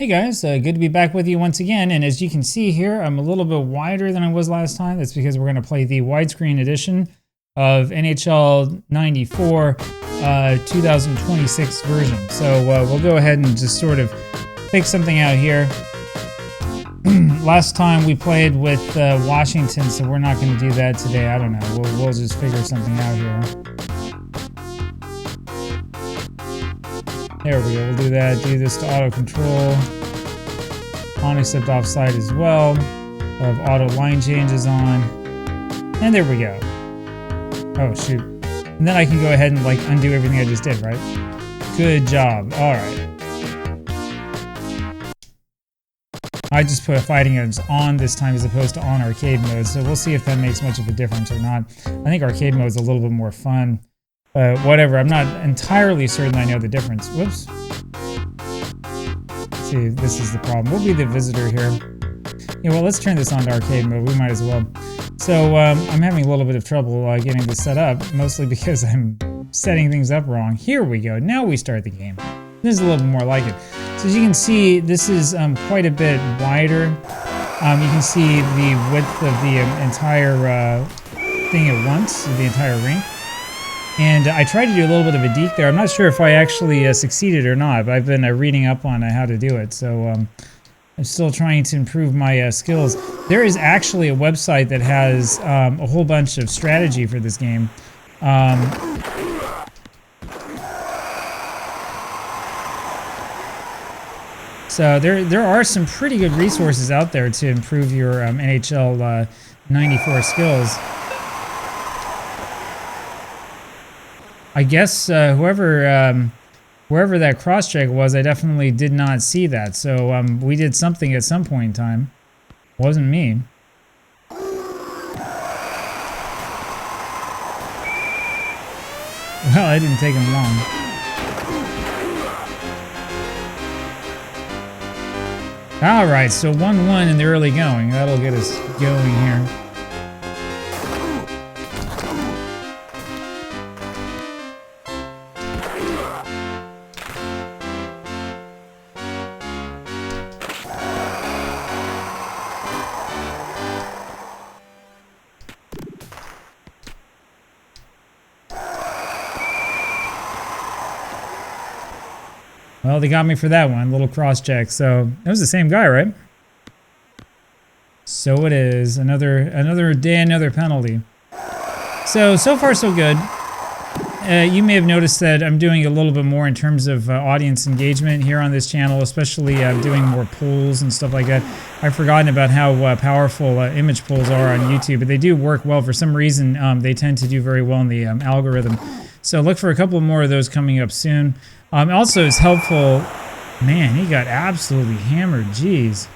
Hey guys, good to be back with you once again, and as you can see here, I'm a little bit wider than I was last time. That's because we're going to play the widescreen edition of NHL 94 2026 version. So we'll go ahead and just sort of fix something out here. Last time we played with Washington, so we're not going to do that today. I don't know. We'll just figure something out here. There we go, we'll do that. Do this to auto control. On except offside as well. We'll have auto line changes on. And there we go. Oh shoot. And then I can go ahead and like undo everything I just did, right? Good job. Alright. I just put fighting games on this time as opposed to on arcade mode, so we'll see if that makes much of a difference or not. I think arcade mode is a little bit more fun. Whatever, I'm not entirely certain I know the difference. Whoops. Let's see, this is the problem. We'll be the visitor here. Yeah, well, let's turn this on to arcade mode. We might as well. So, I'm having a little bit of trouble getting this set up, mostly because I'm setting things up wrong. Here we go. Now we start the game. This is a little bit more like it. So as you can see, this is quite a bit wider. You can see the width of the entire thing at once, the entire rink. And I tried to do a little bit of a deke there. I'm not sure if I actually succeeded or not, but I've been reading up on how to do it. So I'm still trying to improve my skills. There is actually a website that has a whole bunch of strategy for this game. So there are some pretty good resources out there to improve your NHL 94 skills. I guess wherever that cross-check was, I definitely did not see that. So we did something at some point in time. It wasn't me. Well, it didn't take him long. Alright, so 1-1 in the early going. That'll get us going here. Well, they got me for that one, little cross-check. So that was the same guy, right? So it is. Another day, another penalty. So far so good. You may have noticed that I'm doing a little bit more in terms of audience engagement here on this channel, especially doing more polls and stuff like that. I've forgotten about how powerful image polls are on YouTube, but they do work well. For some reason, they tend to do very well in the algorithm. So look for a couple more of those coming up soon. Also, it's helpful. Man, he got absolutely hammered. Jeez.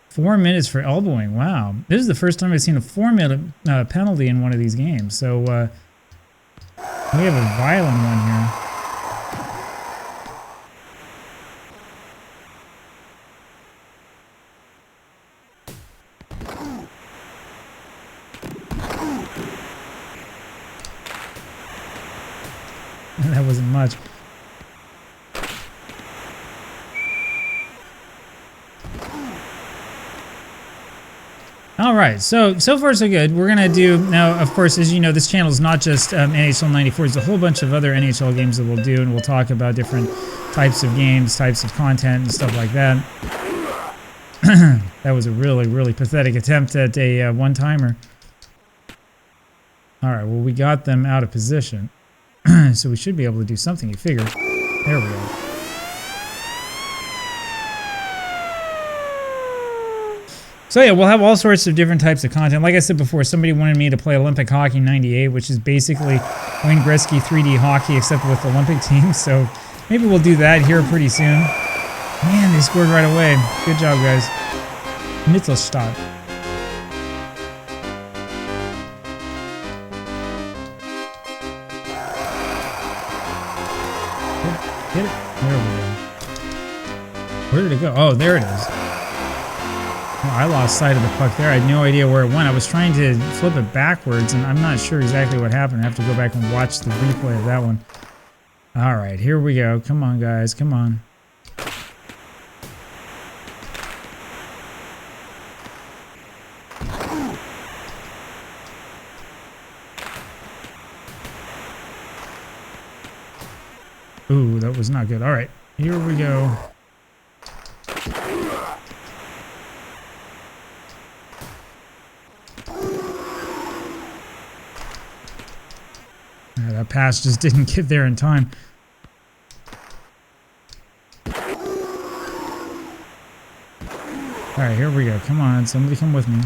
4 minutes for elbowing. Wow. This is the first time I've seen a 4-minute penalty in one of these games. So, we have a violent one here. That wasn't much. All right, so far so good. We're gonna do now. Of course, as you know, this channel is not just NHL 94. There's a whole bunch of other NHL games that we'll do, and we'll talk about different types of games, types of content, and stuff like that. That was a really pathetic attempt at a one-timer. All right, well, we got them out of position. So we should be able to do something, you figure. There we go. So yeah, we'll have all sorts of different types of content. Like I said before, somebody wanted me to play Olympic Hockey 98, which is basically Wayne Gretzky 3D hockey, except with Olympic teams. So maybe we'll do that here pretty soon. Man, they scored right away. Good job, guys. Mittelstadt. Hit it. There we go. Where did it go? Oh, there it is. Oh, I lost sight of the puck there. I had no idea where it went. I was trying to flip it backwards, and I'm not sure exactly what happened. I have to go back and watch the replay of that one. All right, here we go. Come on, guys. Come on. Ooh, that was not good. All right, here we go. That pass just didn't get there in time. All right, here we go. Come on, somebody come with me.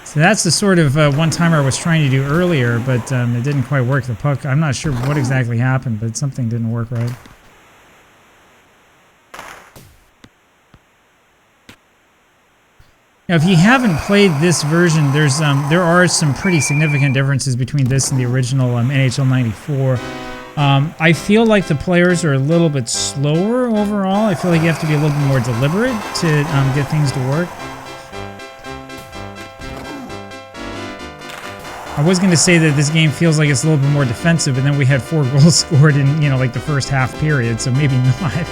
So that's the sort of one-timer I was trying to do earlier, but it didn't quite work. The puck, I'm not sure what exactly happened, but something didn't work right. Now, if you haven't played this version, there are some pretty significant differences between this and the original NHL 94. I feel like the players are a little bit slower overall. I feel like you have to be a little bit more deliberate to get things to work. I was going to say that this game feels like it's a little bit more defensive, but then we had 4 goals scored in, you know, like the first half period, so maybe not.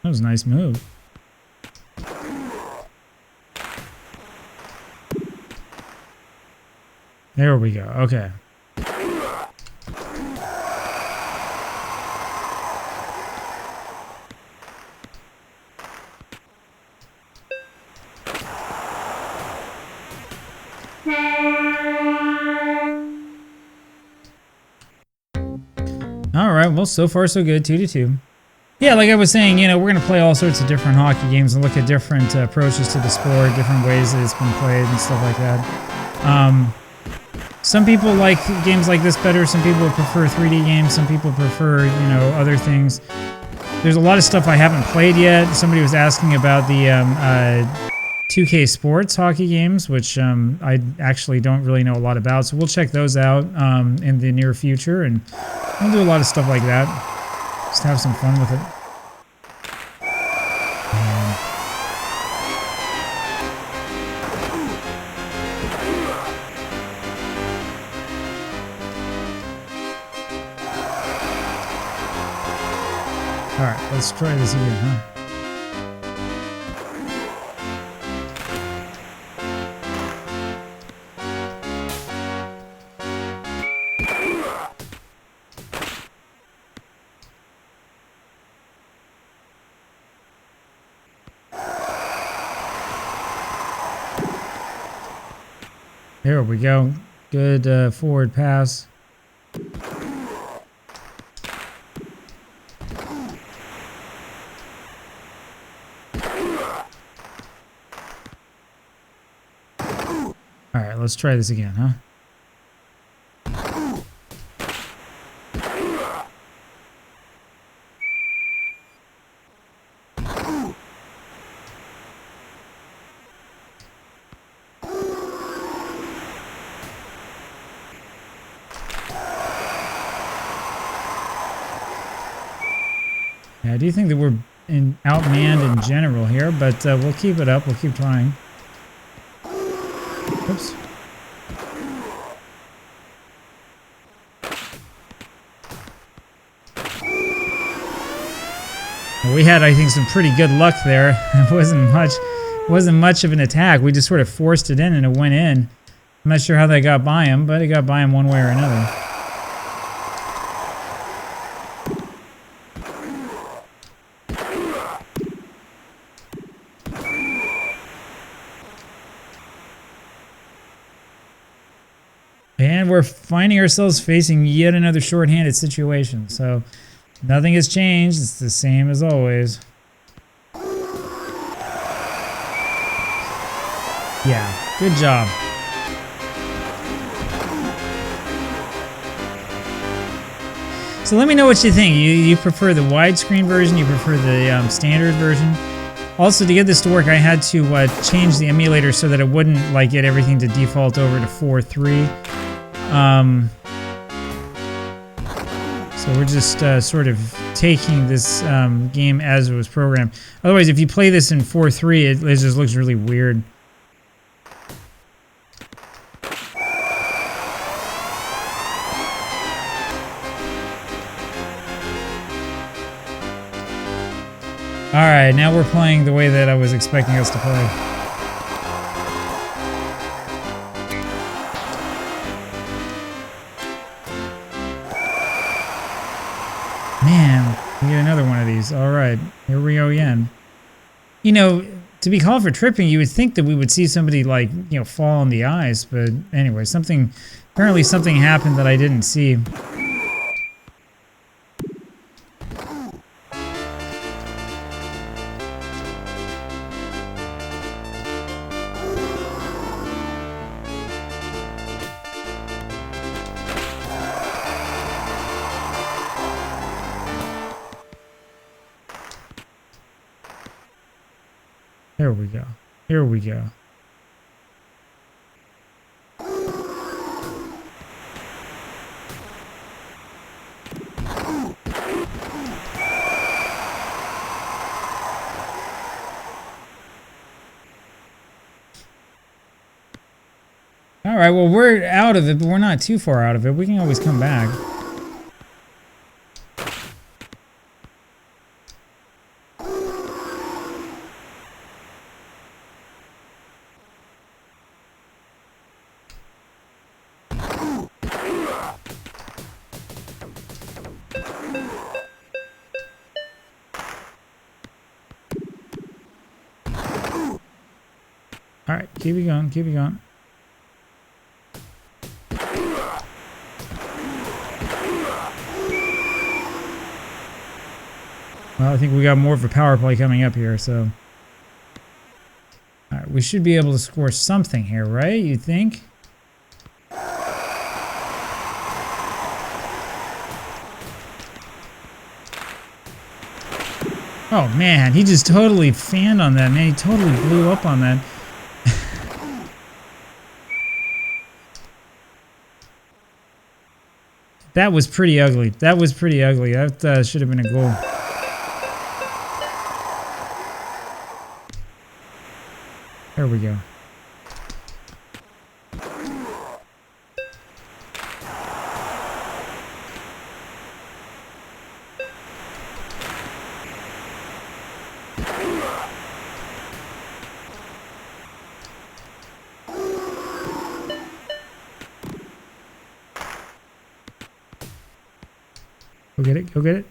That was a nice move. There we go. Okay. All right. Well, so far so good. 2-2. Yeah, like I was saying, you know, we're going to play all sorts of different hockey games and look at different approaches to the sport, different ways that it's been played and stuff like that. Some people like games like this better. Some people prefer 3D games. Some people prefer, you know, other things. There's a lot of stuff I haven't played yet. Somebody was asking about the 2K Sports hockey games, which I actually don't really know a lot about. So we'll check those out in the near future, and we'll do a lot of stuff like that. Just have some fun with it. Alright, let's try this again, huh? There we go. Good forward pass. All right, let's try this again, huh? Yeah, I do think that we're outmanned in general here, but we'll keep it up. We'll keep trying. Oops. Well, we had, I think, some pretty good luck there. It wasn't much of an attack. We just sort of forced it in and it went in. I'm not sure how that got by him, but it got by him one way or another. And we're finding ourselves facing yet another shorthanded situation. So nothing has changed. It's the same as always. Yeah, good job. So let me know what you think. You prefer the widescreen version? You prefer the standard version? Also, to get this to work, I had to change the emulator so that it wouldn't get everything to default over to 4.3. So we're just sort of taking this game as it was programmed. Otherwise, if you play this in 4.3, it just looks really weird. Alright, now we're playing the way that I was expecting us to play. Man, we get another one of these. Alright, here we go again. You know, to be called for tripping, you would think that we would see somebody, like, you know, fall on the ice, but anyway, apparently something happened that I didn't see. Here we go. Here we go. All right, well, we're out of it, but we're not too far out of it. We can always come back. All right, keep it going, keep it going. Well, I think we got more of a power play coming up here, so. All right, we should be able to score something here, right? You think? Oh man, he just totally fanned on that, man. He totally blew up on that. That was pretty ugly. That was pretty ugly. That should have been a goal. There we go. Go get it, go get it.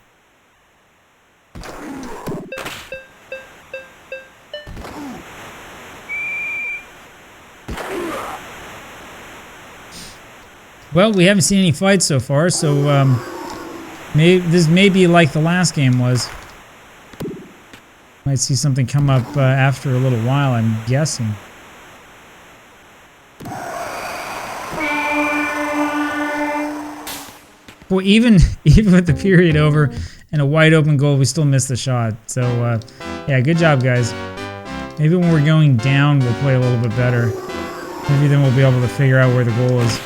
Well, we haven't seen any fights so far, so this may be like the last game was. Might see something come up after a little while, I'm guessing. Well, even with the period over and a wide open goal, we still missed the shot. So, yeah, good job, guys. Maybe when we're going down, we'll play a little bit better. Maybe then we'll be able to figure out where the goal is.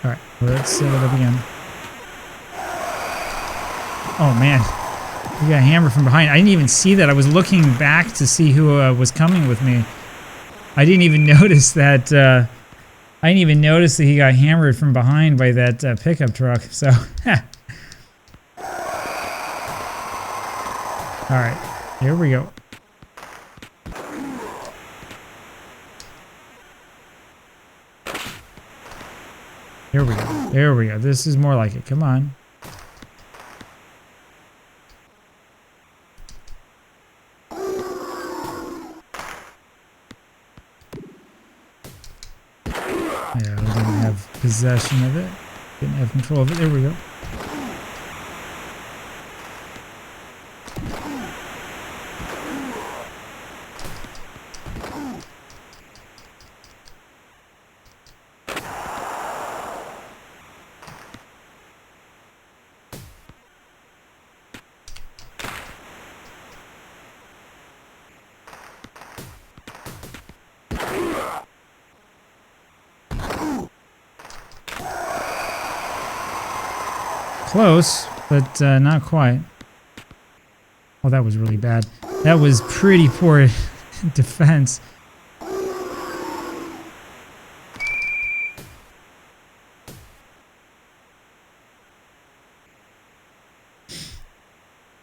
Alright, let's set it up again. Oh man, we got hammered from behind. I didn't even see that. I was looking back to see who was coming with me. I didn't even notice that. I didn't even notice that he got hammered from behind by that pickup truck. So, alright, here we go. Here we go. There we go. This is more like it. Come on. Yeah, we didn't have possession of it. Didn't have control of it. There we go. Close, but not quite. Oh, that was really bad. That was pretty poor defense.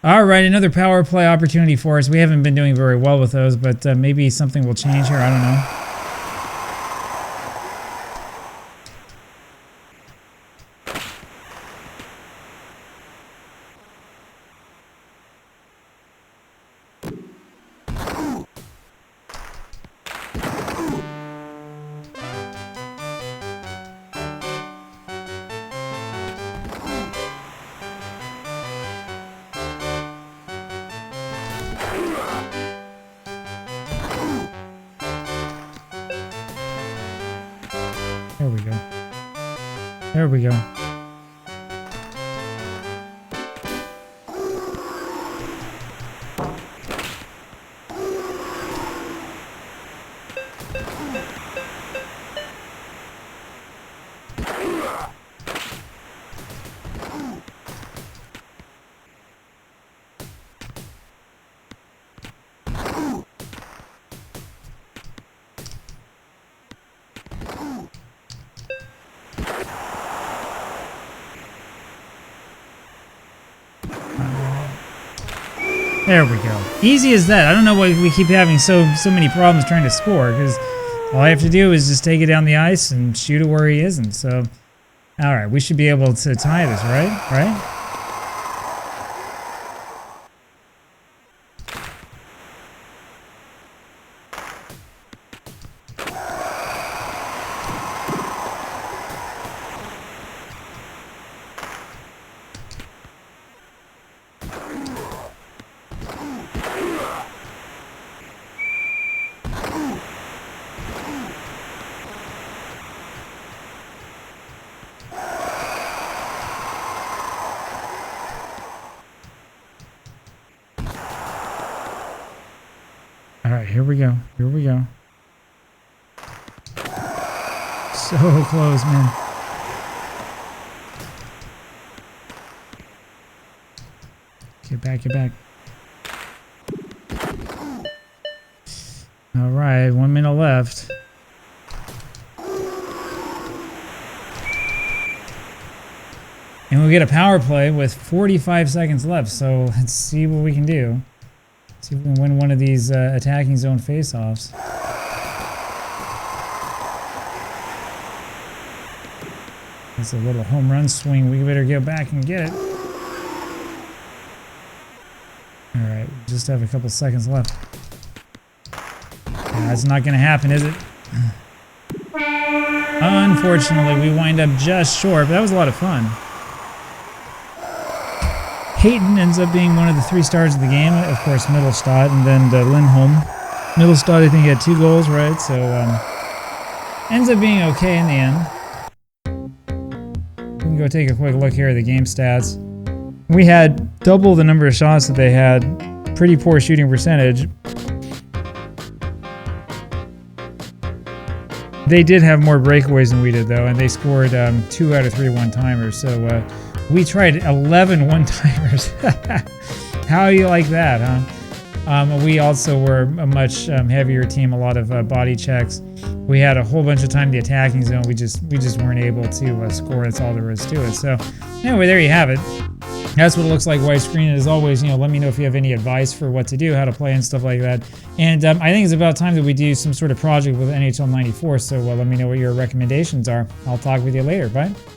All right, another power play opportunity for us. We haven't been doing very well with those, but maybe something will change here. I don't know. There we go. There we go. There we go. Easy as that. I don't know why we keep having so many problems trying to score, because all I have to do is just take it down the ice and shoot it where he isn't. So, all right, we should be able to tie this, right? Right? All right, here we go. Here we go. So close, man. Get back, get back. All right, 1 minute left. And we'll get a power play with 45 seconds left. So let's see what we can do. See if we can win one of these attacking zone face-offs. That's a little home run swing. We better get back and get it. All right, we just have a couple seconds left. Yeah, that's not going to happen, is it? Unfortunately, we wind up just short, but that was a lot of fun. Hayton ends up being one of the 3 stars of the game. Of course, Mittelstadt, and then Lindholm. Mittelstadt, I think, had 2 goals, right? So, ends up being okay in the end. We can go take a quick look here at the game stats. We had double the number of shots that they had. Pretty poor shooting percentage. They did have more breakaways than we did, though, and they scored 2 out of 3 one-timers. So, we tried 11 one-timers. How do you like that, huh? We also were a much heavier team, a lot of body checks. We had a whole bunch of time in the attacking zone. We just weren't able to score. That's all there is to it. So anyway, there you have it. That's what it looks like widescreen. And as always, let me know if you have any advice for what to do, how to play, and stuff like that. And I think it's about time that we do some sort of project with NHL 94. So let me know what your recommendations are. I'll talk with you later. Bye.